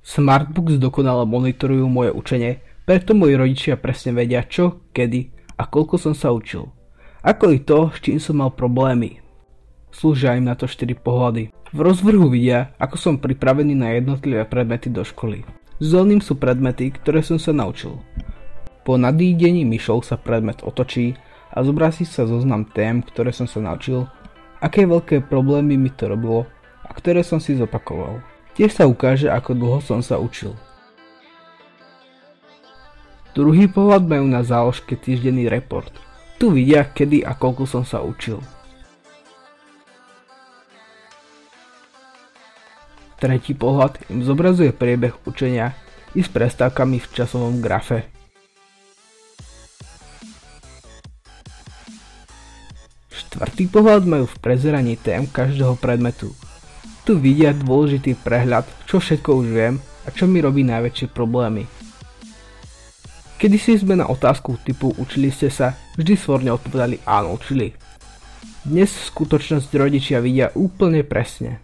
Smartbooks dokonale monitorujú moje učenie, preto moji rodičia presne vedia čo, kedy a koľko som sa učil. Ako i to, s čím som mal problémy. Slúžia im na to 4 pohľady. V rozvrhu vidia, ako som pripravený na jednotlivé predmety do školy. Zeleným sú predmety, ktoré som sa naučil. Po nadídení myšou sa predmet otočí a zobrazí sa zoznam tém, ktoré som sa naučil, aké veľké problémy mi to robilo a ktoré som si zopakoval. Tiež sa ukáže, ako dlho som sa učil. Druhý pohľad majú na záložke týždenný report. Tu vidia, kedy a koľko som sa učil. Tretí pohľad im zobrazuje priebeh učenia i s prestávkami v časovom grafe. Štvrtý pohľad majú v prezeraní tém každého predmetu. Tu vidia dôležitý prehľad, čo všetko už viem a čo mi robí najväčšie problémy. Kedysi sme na otázku typu učili ste sa vždy svorne odpovedali áno, učili. Dnes v skutočnosti rodičia vidia úplne presne.